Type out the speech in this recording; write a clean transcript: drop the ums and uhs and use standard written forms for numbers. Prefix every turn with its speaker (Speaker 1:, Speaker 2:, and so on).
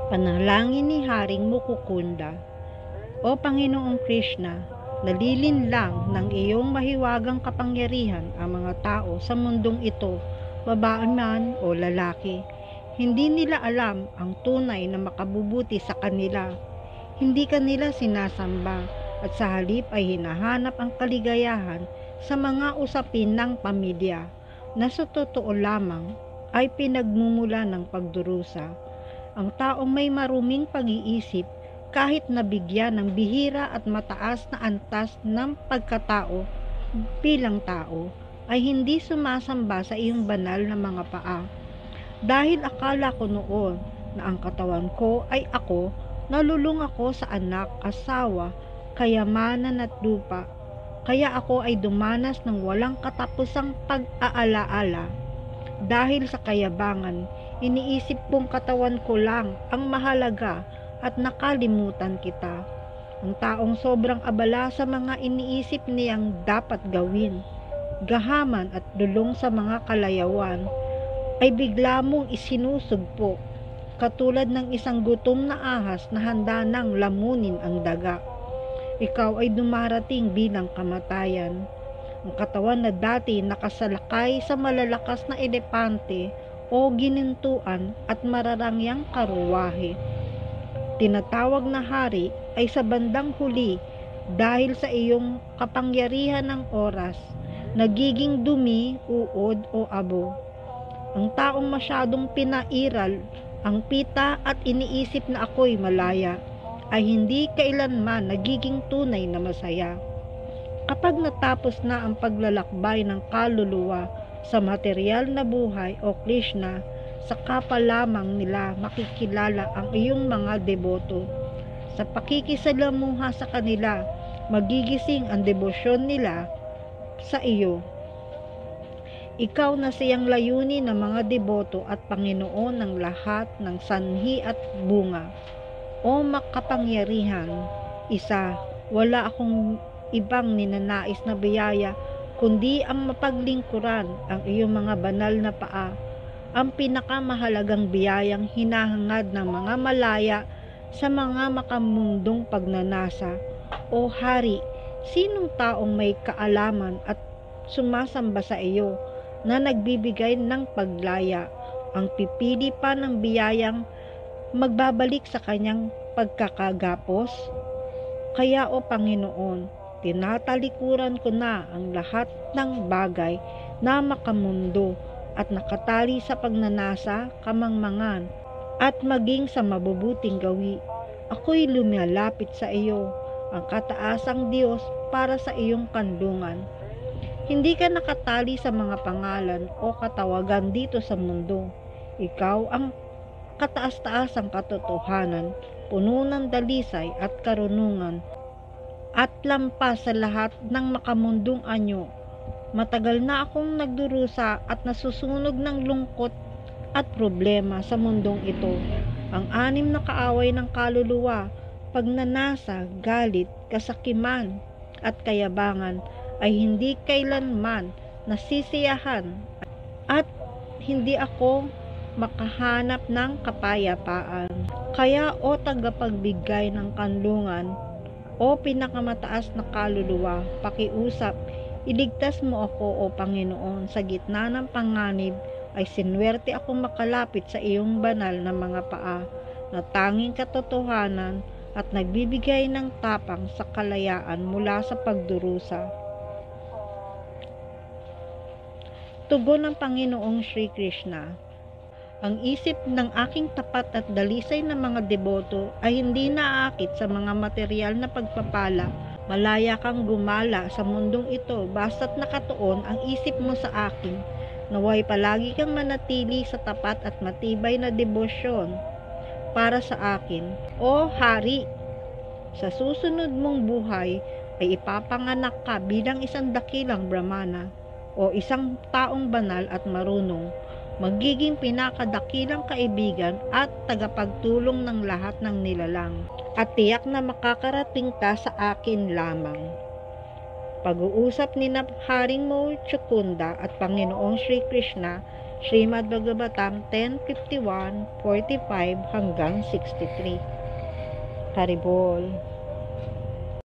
Speaker 1: Panalangin ni Haring Mukukunda. O Panginoong Krishna, nalilinlang ng iyong mahiwagang kapangyarihan ang mga tao sa mundong ito, babae man o lalaki. Hindi nila alam ang tunay na makabubuti sa kanila. Hindi kanila sinasamba at sa halip ay hinahanap ang kaligayahan sa mga usapin ng pamilya na sa totoo lamang ay pinagmumula ng pagdurusa. Ang taong may maruming pag-iisip, kahit nabigyan ng bihira at mataas na antas ng pagkatao bilang tao, ay hindi sumasamba sa iyong banal na mga paa. Dahil akala ko noon na ang katawan ko ay ako, nalulung ako sa anak, asawa, kayamanan at lupa. Kaya ako ay dumanas ng walang katapusang pag-aalaala. Dahil sa kayabangan, iniisip kong katawan ko lang ang mahalaga at nakalimutan kita. Ang taong sobrang abala sa mga iniisip niyang dapat gawin, gahaman at dulong sa mga kalayawan, ay bigla mong isinusugpo, katulad ng isang gutom na ahas na handa nang lamunin ang daga. Ikaw ay dumarating bilang kamatayan. Ang katawan na dati nakasalakay sa malalakas na elepante o ginintuan at mararangyang karuwahe. Tinatawag na hari ay sa bandang huli dahil sa iyong kapangyarihan ng oras, nagiging dumi, uod o abo. Ang taong masyadong pinairal ang pita at iniisip na ako'y malaya, ay hindi kailanman nagiging tunay na masaya. Kapag natapos na ang paglalakbay ng kaluluwa sa material na buhay o Krishna, saka pa lamang nila makikilala ang iyong mga deboto. Sa pakikisalamuha sa kanila, magigising ang debosyon nila sa iyo. Ikaw na siyang layunin ng mga deboto at Panginoon ng lahat ng sanhi at bunga. O makapangyarihan, isa, wala akong ibang ninanais na biyaya kundi ang mapaglingkuran ang iyong mga banal na paa, ang pinakamahalagang biyayang hinahangad ng mga malaya sa mga makamundong pagnanasa. O Hari, sinong taong may kaalaman at sumasamba sa iyo na nagbibigay ng paglaya, ang pipili pa ng biyayang magbabalik sa kanyang pagkakagapos? Kaya o Panginoon, tinatalikuran ko na ang lahat ng bagay na makamundo at nakatali sa pagnanasa, kamangmangan at maging sa mabubuting gawi. Ako'y lumalapit sa iyo, ang kataasang Diyos, para sa iyong kanlungan. Hindi ka nakatali sa mga pangalan o katawagan dito sa mundo. Ikaw ang kataas-taasang katotohanan, puno ng dalisay at karunungan, at lampas sa lahat ng makamundong anyo. Matagal na akong nagdurusa at nasusunog ng lungkot at problema sa mundong ito. Ang anim na kaaway ng kaluluwa, pagnanasa, galit, kasakiman, at kayabangan ay hindi kailanman nasisiyahan at hindi ako makahanap ng kapayapaan. Kaya o tagapagbigay ng kanlungan, o pinakamataas na kaluluwa, pakiusap, iligtas mo ako o Panginoon. Sa gitna ng panganib ay sinwerte akong makalapit sa iyong banal na mga paa na tanging katotohanan at nagbibigay ng tapang sa kalayaan mula sa pagdurusa. Tugon ng Panginoong Sri Krishna. Ang isip ng aking tapat at dalisay na mga deboto ay hindi naaakit sa mga material na pagpapala. Malaya kang gumala sa mundong ito basta't nakatuon ang isip mo sa akin. Naway palagi kang manatili sa tapat at matibay na debosyon para sa akin. O Hari, sa susunod mong buhay ay ipapanganak ka bilang isang dakilang Brahmana o isang taong banal at marunong, magiging pinakadakilang kaibigan at tagapagtulong ng lahat ng nilalang, at tiyak na makakarating ka sa akin lamang. Pag-uusap ni Haring Mukukunda at Panginoong Sri Krishna, Srimad Bhagavatam 10:51-45 hanggang 63. Haribol.